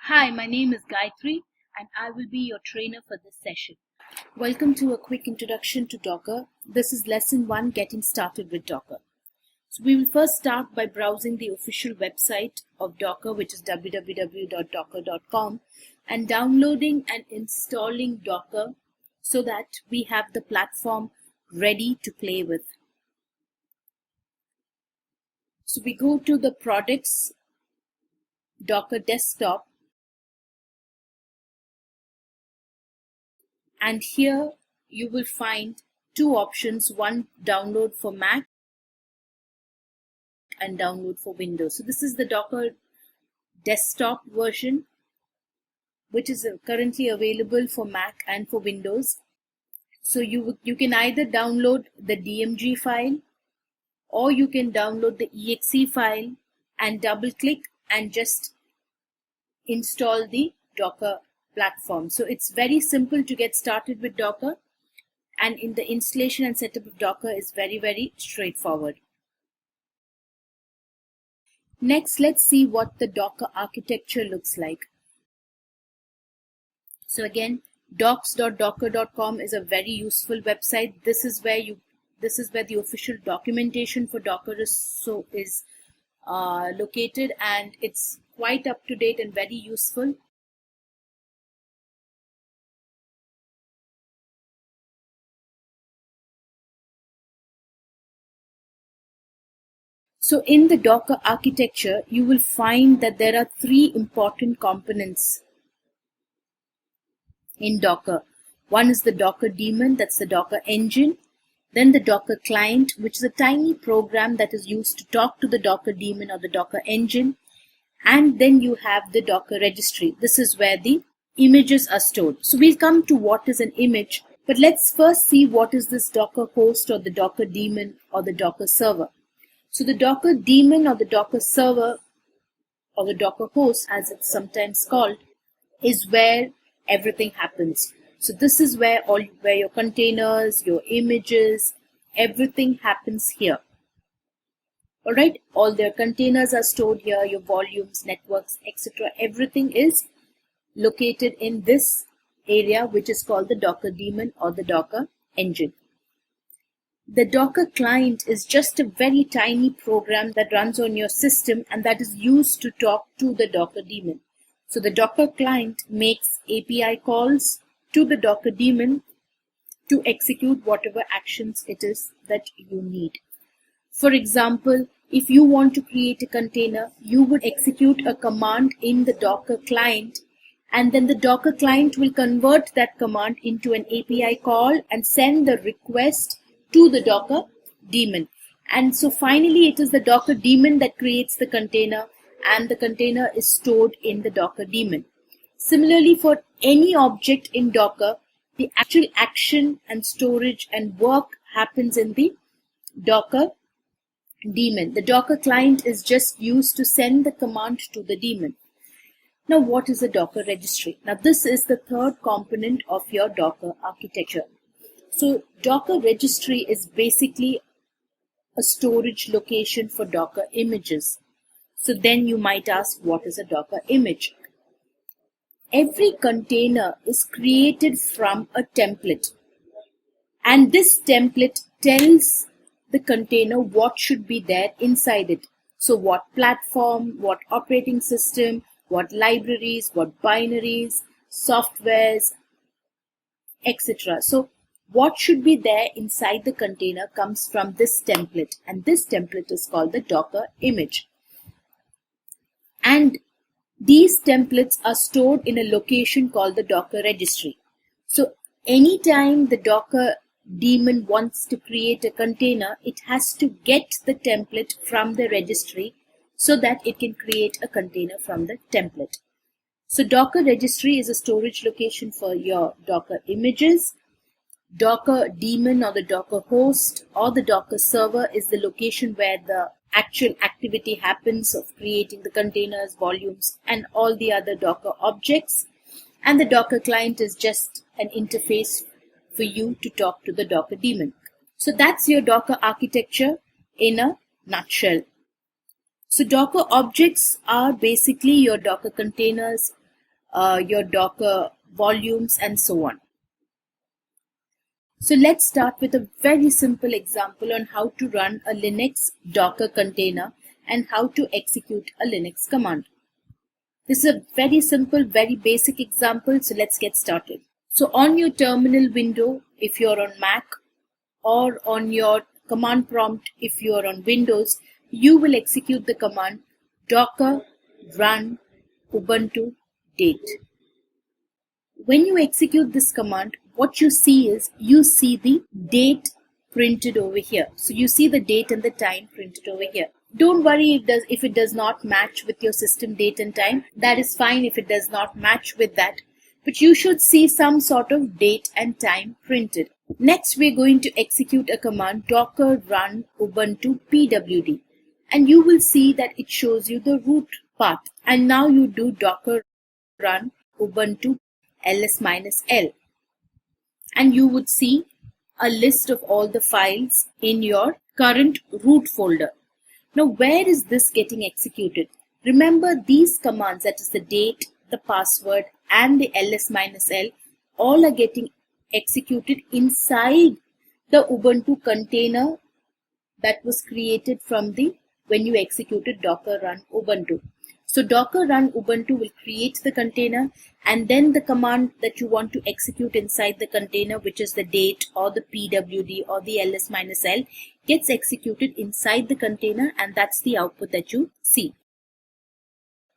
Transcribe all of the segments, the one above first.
Hi, my name is Gayatri and I will be your trainer for this session. Welcome to a quick introduction to Docker. This is lesson 1, getting started with Docker. So we will first start by browsing the official website of Docker, which is www.docker.com, and downloading and installing Docker so that we have the platform ready to play with. So we go to the products, Docker desktop, and here you will find two options, one download for Mac and download for Windows. So this is the Docker desktop version, which is currently available for Mac and for Windows. So you can either download the DMG file or you can download the exe file and double click and just install the Docker platform. So it's very simple to get started with Docker, and in the installation and setup of Docker is very straightforward. Next, let's see what the Docker architecture looks like. So again, docs.docker.com is a very useful website. This is where the official documentation for Docker is located, and it's quite up to date and very useful. So in the Docker architecture, you will find that there are three important components in Docker. One is the Docker daemon, that's the Docker engine. Then the Docker client, which is a tiny program that is used to talk to the Docker daemon or the Docker engine. And then you have the Docker registry. This is where the images are stored. So we'll come to what is an image, but let's first see what is this Docker host or the Docker daemon or the Docker server. So the Docker daemon or the Docker server or the Docker host, as it's sometimes called, is where everything happens. So this is where your containers, your images, everything happens here. All right, all their containers are stored here, your volumes, networks, etc. Everything is located in this area, which is called the Docker daemon or the Docker engine. The Docker client is just a very tiny program that runs on your system and that is used to talk to the Docker daemon. So the Docker client makes API calls to the Docker daemon to execute whatever actions it is that you need. For example, if you want to create a container, you would execute a command in the Docker client, and then the Docker client will convert that command into an API call and send the request to the Docker daemon. And so finally it is the Docker daemon that creates the container, and the container is stored in the Docker daemon. Similarly, for any object in Docker, the actual action and storage and work happens in the Docker daemon. The Docker client is just used to send the command to the daemon. Now, what is a Docker registry? Now, this is the third component of your Docker architecture. So Docker registry is basically a storage location for Docker images. So then you might ask, what is a Docker image? Every container is created from a template, and this template tells the container what should be there inside it. So what platform, what operating system, what libraries, what binaries, softwares, etc. So what should be there inside the container comes from this template, and this template is called the Docker image. And these templates are stored in a location called the Docker registry. So anytime the Docker daemon wants to create a container, it has to get the template from the registry so that it can create a container from the template. So Docker registry is a storage location for your Docker images. Docker daemon or the Docker host or the Docker server is the location where the actual activity happens of creating the containers, volumes, and all the other Docker objects. And the Docker client is just an interface for you to talk to the Docker daemon. So that's your Docker architecture in a nutshell. So Docker objects are basically your Docker containers, your Docker volumes, and so on. So let's start with a very simple example on how to run a Linux Docker container and how to execute a Linux command. This is a very simple, very basic example, so let's get started. So on your terminal window, if you're on Mac, or on your command prompt, if you're on Windows, you will execute the command docker run ubuntu date. When you execute this command, what you see is you see the date printed over here. So you see the date and the time printed over here. Don't worry if it does not match with your system date and time. That is fine if it does not match with that. But you should see some sort of date and time printed. Next, we're going to execute a command docker run ubuntu pwd. And you will see that it shows you the root path. And now you do docker run ubuntu ls-l. And you would see a list of all the files in your current root folder. Now, where is this getting executed? Remember, these commands, that is the date, the password, and the ls-l, all are getting executed inside the Ubuntu container that was created from when you executed docker run ubuntu. So docker run ubuntu will create the container, and then the command that you want to execute inside the container, which is the date or the pwd or the ls-l, gets executed inside the container, and that's the output that you see.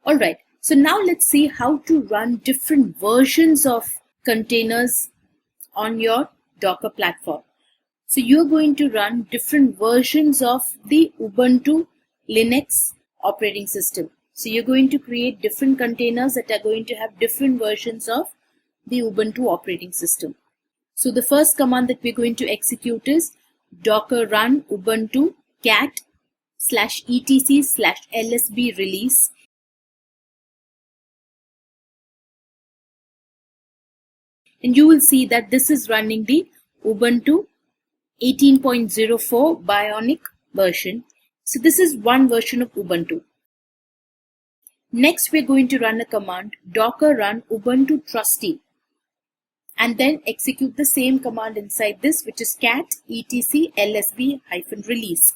Alright, so now let's see how to run different versions of containers on your Docker platform. So you're going to run different versions of the Ubuntu Linux operating system. So you're going to create different containers that are going to have different versions of the Ubuntu operating system. So the first command that we're going to execute is docker run ubuntu cat/etc/lsb release. And you will see that this is running the Ubuntu 18.04 Bionic version. So this is one version of Ubuntu. Next, we're going to run a command docker run ubuntu trusty, and then execute the same command inside this, which is cat etc/lsb-release.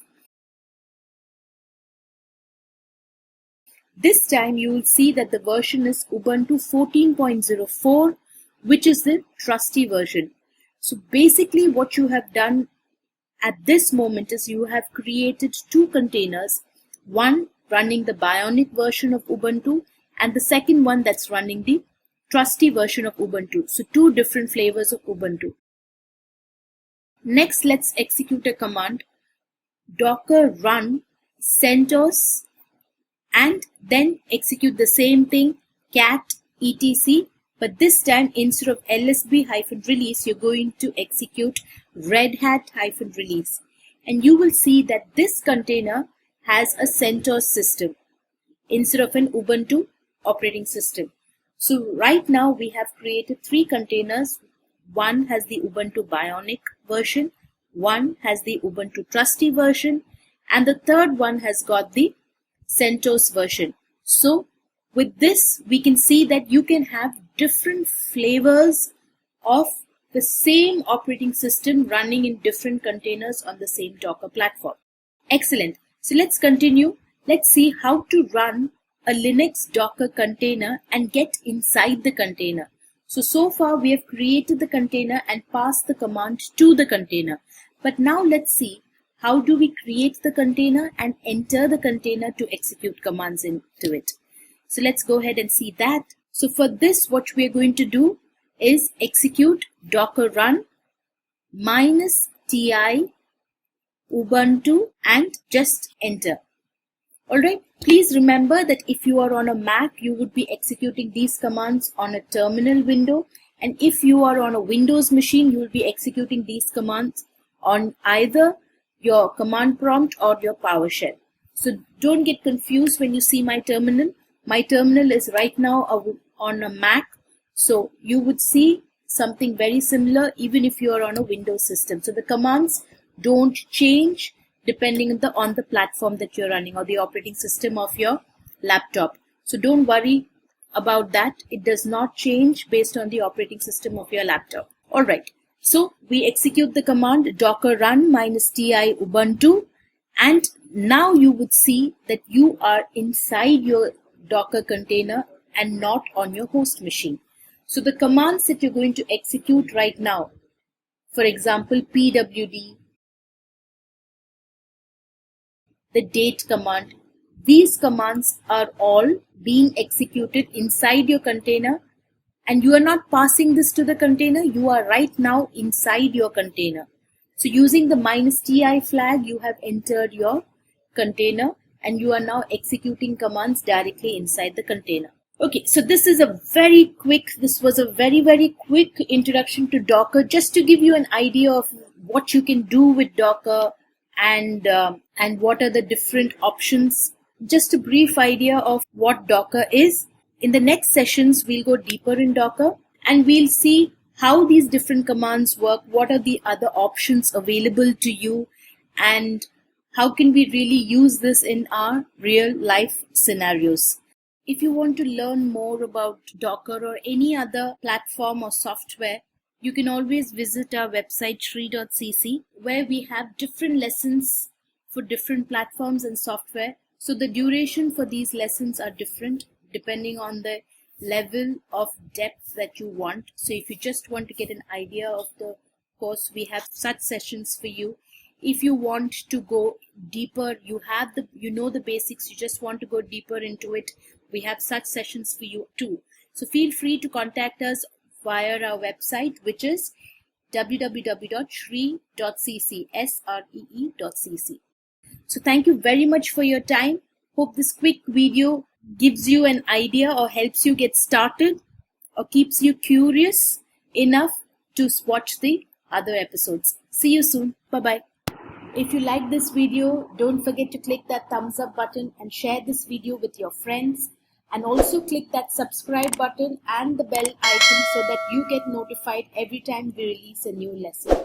This time you will see that the version is Ubuntu 14.04, which is the trusty version. So basically what you have done at this moment is you have created two containers, one running the Bionic version of Ubuntu and the second one that's running the trusty version of Ubuntu. So two different flavors of Ubuntu. Next, let's execute a command docker run Centos, and then execute the same thing cat etc, but this time instead of lsb-release you're going to execute red hat-release, and you will see that this container has a CentOS system instead of an Ubuntu operating system. So right now we have created three containers. One has the Ubuntu Bionic version, one has the Ubuntu Trusty version, and the third one has got the CentOS version. So with this we can see that you can have different flavors of the same operating system running in different containers on the same Docker platform. Excellent. So let's continue. Let's see how to run a Linux Docker container and get inside the container. So far we have created the container and passed the command to the container. But now let's see how do we create the container and enter the container to execute commands into it. So let's go ahead and see that. So for this, what we are going to do is execute docker run -ti ubuntu and just enter. Alright, please remember that if you are on a Mac, you would be executing these commands on a terminal window, and if you are on a Windows machine, you will be executing these commands on either your command prompt or your PowerShell. So don't get confused when you see my terminal. My terminal is right now on a Mac, so you would see something very similar even if you are on a Windows system. So the commands don't change depending on the platform that you're running or the operating system of your laptop. So don't worry about that. It does not change based on the operating system of your laptop. Alright, so we execute the command docker run -ti ubuntu, and now you would see that you are inside your Docker container and not on your host machine. So the commands that you're going to execute right now, for example, pwd, the date command, these commands are all being executed inside your container, and you are not passing this to the container, you are right now inside your container. So using the -ti flag, you have entered your container and you are now executing commands directly inside the container. Okay, so this was a very, very quick introduction to Docker, just to give you an idea of what you can do with Docker and what are the different options. Just a brief idea of what Docker is. In the next sessions, we'll go deeper in Docker and we'll see how these different commands work, what are the other options available to you, and how can we really use this in our real life scenarios. If you want to learn more about Docker or any other platform or software, you can always visit our website shri.cc, where we have different lessons for different platforms and software. So the duration for these lessons are different depending on the level of depth that you want. So if you just want to get an idea of the course, we have such sessions for you. If you want to go deeper, you know the basics, you just want to go deeper into it, we have such sessions for you too. So feel free to contact us via our website, which is www.shree.cc, sree.cc. So thank you very much for your time. Hope this quick video gives you an idea or helps you get started or keeps you curious enough to watch the other episodes. See you soon. Bye-bye. If you like this video, don't forget to click that thumbs up button and share this video with your friends. And also click that subscribe button and the bell icon so that you get notified every time we release a new lesson.